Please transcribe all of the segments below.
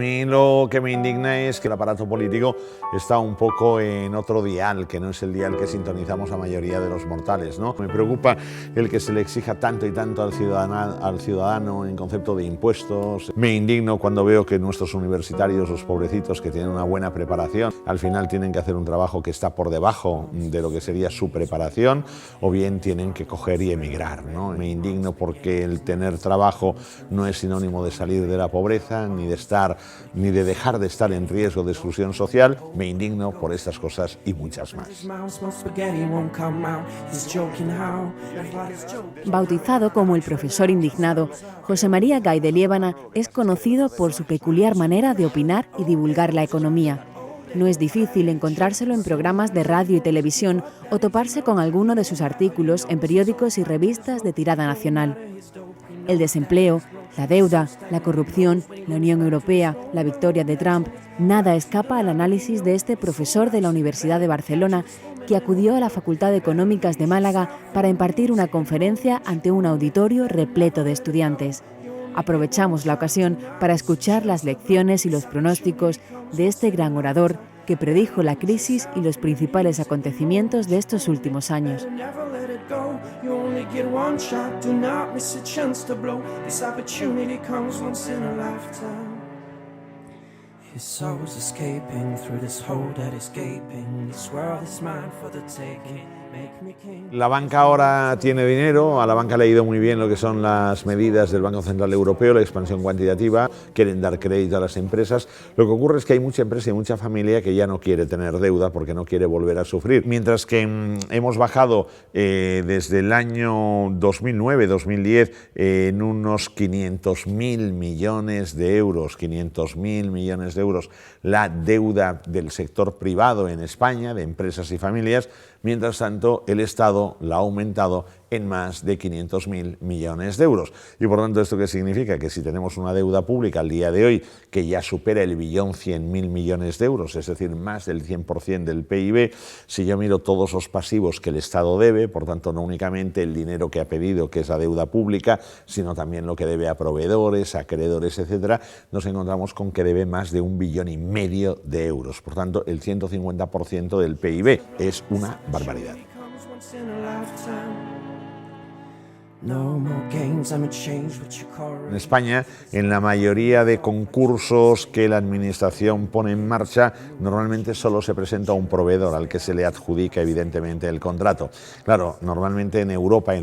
mí lo que me indigna es que el aparato político está un poco en otro dial, que no es el dial que sintonizamos la mayoría de los mortales, ¿no? Me preocupa el que se le exija tanto y tanto al ciudadano en concepto de impuestos. Me indigno cuando veo que nuestros universitarios, los pobrecitos que tienen una buena preparación, al final tienen que hacer un trabajo que está por debajo de lo que sería su preparación, o bien tienen que coger y emigrar, ¿no? Me indigno porque el tener trabajo no es sinónimo de salir de la pobreza, ni de dejar de estar en riesgo de exclusión social. Me indigno por estas cosas y muchas más. Bautizado como el profesor indignado, José María Gay de Liébana es conocido por su peculiar manera de opinar y divulgar la economía. No es difícil encontrárselo en programas de radio y televisión o toparse con alguno de sus artículos en periódicos y revistas de tirada nacional. El desempleo, la deuda, la corrupción, la Unión Europea, la victoria de Trump, nada escapa al análisis de este profesor de la Universidad de Barcelona que acudió a la Facultad de Económicas de Málaga para impartir una conferencia ante un auditorio repleto de estudiantes. Aprovechamos la ocasión para escuchar las lecciones y los pronósticos de este gran orador que predijo la crisis y los principales acontecimientos de estos últimos años. La banca ahora tiene dinero, a la banca le ha ido muy bien lo que son las medidas del Banco Central Europeo, la expansión cuantitativa, quieren dar crédito a las empresas. Lo que ocurre es que hay mucha empresa y mucha familia que ya no quiere tener deuda porque no quiere volver a sufrir. Mientras que hemos bajado desde el año 2009-2010 en unos 500.000 millones de euros, 500.000 millones de euros, la deuda del sector privado en España, de empresas y familias. Mientras tanto, el Estado la ha aumentado en más de 500.000 millones de euros. Y por tanto, ¿esto qué significa? Que si tenemos una deuda pública al día de hoy que ya supera el 1.100.000 millones de euros, es decir, más del 100% del PIB, si yo miro todos los pasivos que el Estado debe, por tanto, no únicamente el dinero que ha pedido, que es la deuda pública, sino también lo que debe a proveedores, acreedores, etcétera, nos encontramos con que debe más de 1,5 billones de euros. Por tanto, el 150% del PIB es una barbaridad. En España, en la mayoría de concursos que la Administración pone en marcha, normalmente solo se presenta un proveedor al que se le adjudica evidentemente el contrato. Claro, normalmente en la Europa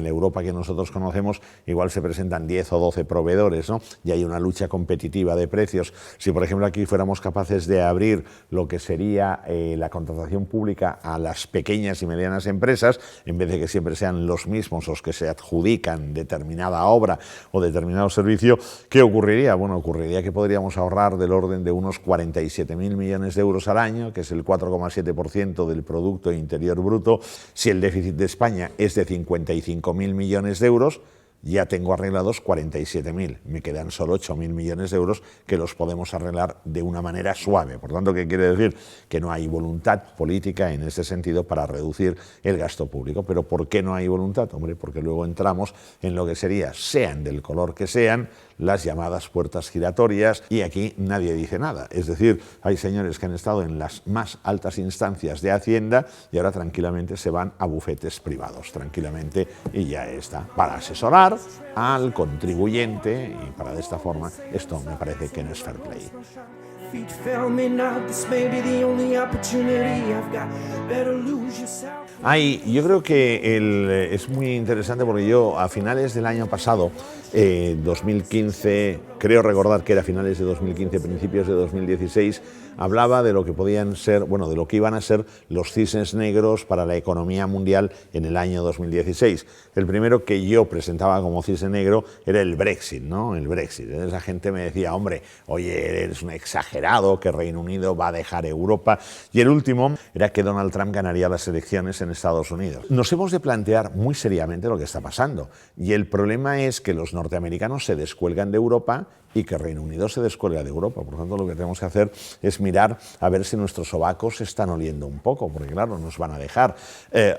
que nosotros conocemos, igual se presentan 10 o 12 proveedores, ¿no? Y hay una lucha competitiva de precios. Si, por ejemplo, aquí fuéramos capaces de abrir lo que sería la contratación pública a las pequeñas y medianas empresas, en vez de que siempre sean los mismos los que se adjudican determinada obra o determinado servicio, ¿qué ocurriría? Bueno, ocurriría que podríamos ahorrar del orden de unos 47.000 millones de euros al año, que es el 4,7% del Producto Interior Bruto. Si el déficit de España es de 55.000 millones de euros, ya tengo arreglados 47.000, me quedan solo 8.000 millones de euros que los podemos arreglar de una manera suave. Por tanto, ¿qué quiere decir? Que no hay voluntad política en ese sentido para reducir el gasto público. ¿Pero por qué no hay voluntad? Hombre, porque luego entramos en lo que sería, sean del color que sean, las llamadas puertas giratorias, y aquí nadie dice nada. Es decir, hay señores que han estado en las más altas instancias de Hacienda y ahora tranquilamente se van a bufetes privados, tranquilamente, y ya está, para asesorar al contribuyente, y para de esta forma esto me parece que no es fair play. Yo creo que es muy interesante porque yo a finales del año pasado, 2015, creo recordar que era finales de 2015, principios de 2016, hablaba de lo que podían ser, de lo que iban a ser los cisnes negros para la economía mundial en el año 2016. El primero que yo presentaba como cisne negro era el Brexit, ¿no? El Brexit. Entonces la gente me decía, hombre, oye, eres un exagerado, que Reino Unido va a dejar Europa. Y el último era que Donald Trump ganaría las elecciones en Estados Unidos. Nos hemos de plantear muy seriamente lo que está pasando. Y el problema es que los norteamericanos se descuelgan de Europa y que Reino Unido se descuelga de Europa. Por tanto, lo que tenemos que hacer es mirar a ver si nuestros sobacos se están oliendo un poco, porque claro, nos van a dejar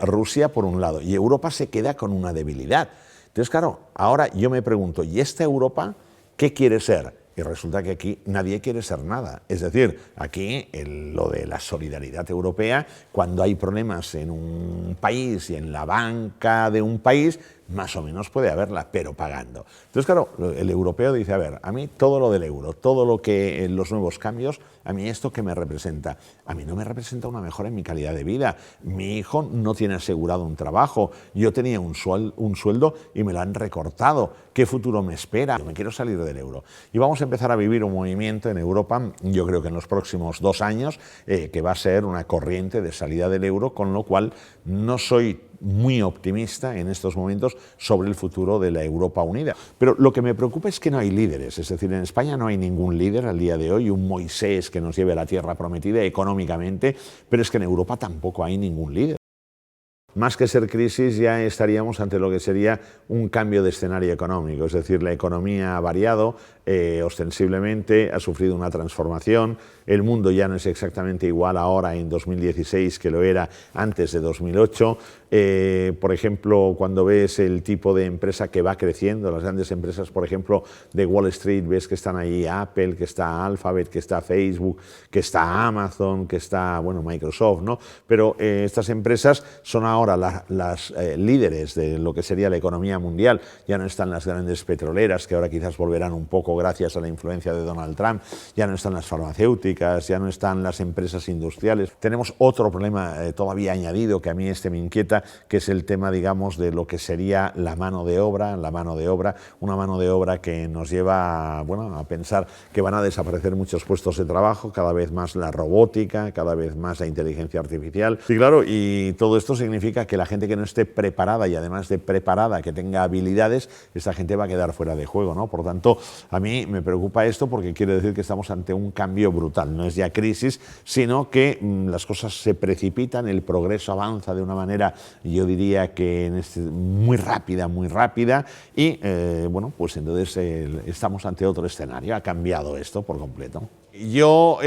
Rusia por un lado y Europa se queda con una debilidad. Entonces, claro, ahora yo me pregunto, ¿y esta Europa qué quiere ser? y resulta que aquí nadie quiere ser nada. Es decir, aquí lo de la solidaridad europea, cuando hay problemas en un país y en la banca de un país, más o menos puede haberla, pero pagando. Entonces, claro, el europeo dice, a ver, a mí todo lo del euro, todo lo que los nuevos cambios, a mí esto ¿qué me representa? A mí no me representa una mejora en mi calidad de vida. Mi hijo no tiene asegurado un trabajo, yo tenía un sueldo y me lo han recortado. ¿Qué futuro me espera? Yo me quiero salir del euro. Y vamos a empezar a vivir un movimiento en Europa, yo creo que en los próximos 2 años, que va a ser una corriente de salida del euro, con lo cual no soy muy optimista en estos momentos sobre el futuro de la Europa unida. Pero lo que me preocupa es que no hay líderes, es decir, en España no hay ningún líder al día de hoy, un Moisés que nos lleve a la tierra prometida económicamente, pero es que en Europa tampoco hay ningún líder. Más que ser crisis, ya estaríamos ante lo que sería un cambio de escenario económico, es decir, la economía ha variado ostensiblemente, ha sufrido una transformación, el mundo ya no es exactamente igual ahora en 2016 que lo era antes de 2008. Por ejemplo, cuando ves el tipo de empresa que va creciendo, las grandes empresas, por ejemplo, de Wall Street, ves que están ahí Apple, que está Alphabet, que está Facebook, que está Amazon, que está, bueno, Microsoft, ¿no? Pero estas empresas son ahora las líderes de lo que sería la economía mundial. Ya no están las grandes petroleras, que ahora quizás volverán un poco gracias a la influencia de Donald Trump, ya no están las farmacéuticas, ya no están las empresas industriales. Tenemos otro problema todavía añadido que a mí me inquieta, que es el tema, digamos, de lo que sería la mano de obra, una mano de obra que nos lleva bueno, a pensar que van a desaparecer muchos puestos de trabajo, cada vez más la robótica, cada vez más la inteligencia artificial. Y claro, y todo esto significa que la gente que no esté preparada y además de preparada, que tenga habilidades, esta gente va a quedar fuera de juego, ¿no? Por tanto, a mí me preocupa esto porque quiere decir que estamos ante un cambio brutal. No es ya crisis, sino que las cosas se precipitan, el progreso avanza de una manera, yo diría que muy rápida y bueno, pues entonces estamos ante otro escenario. Ha cambiado esto por completo. Yo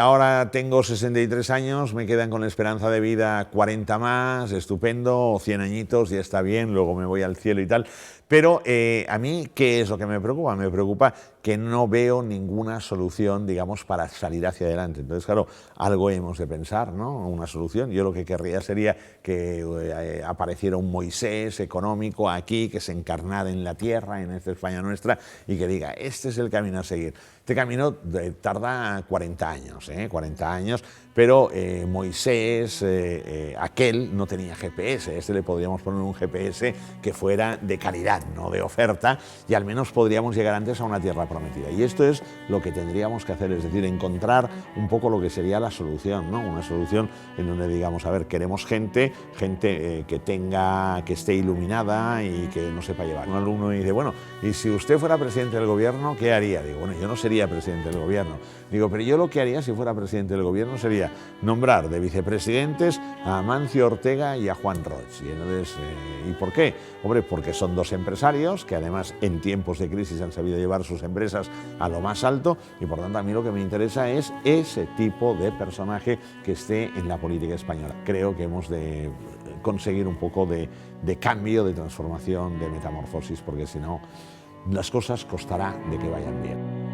ahora tengo 63 años, me quedan con esperanza de vida 40 más, estupendo, 100 añitos, ya está bien, luego me voy al cielo y tal. Pero a mí, ¿qué es lo que me preocupa? Me preocupa que no veo ninguna solución, digamos, para salir hacia adelante. Entonces, claro, algo hemos de pensar, ¿no? Una solución. Yo lo que querría sería que apareciera un Moisés económico aquí, que se encarnara en la tierra, en esta España nuestra, y que diga, este es el camino a seguir. Este camino tarda 40 años, 40 años, pero Moisés, aquel, no tenía GPS. Este le podríamos poner un GPS que fuera de calidad, no de oferta, y al menos podríamos llegar antes a una tierra prometida. Y esto es lo que tendríamos que hacer, es decir, encontrar un poco lo que sería la solución, ¿no? Una solución en donde digamos, a ver, queremos gente que esté iluminada y que no sepa llevar. Un alumno me dice, bueno, y si usted fuera presidente del gobierno, ¿qué haría? Digo, bueno, yo no sería presidente del gobierno. Digo, pero yo lo que haría si fuera presidente del gobierno sería nombrar de vicepresidentes a Amancio Ortega y a Juan Roig. Y entonces, ¿y por qué? Hombre, porque son dos empresarios que además en tiempos de crisis han sabido llevar sus empresas a lo más alto y por tanto a mí lo que me interesa es ese tipo de personaje que esté en la política española. Creo que hemos de conseguir un poco de cambio, de transformación, de metamorfosis, porque si no, las cosas costará de que vayan bien.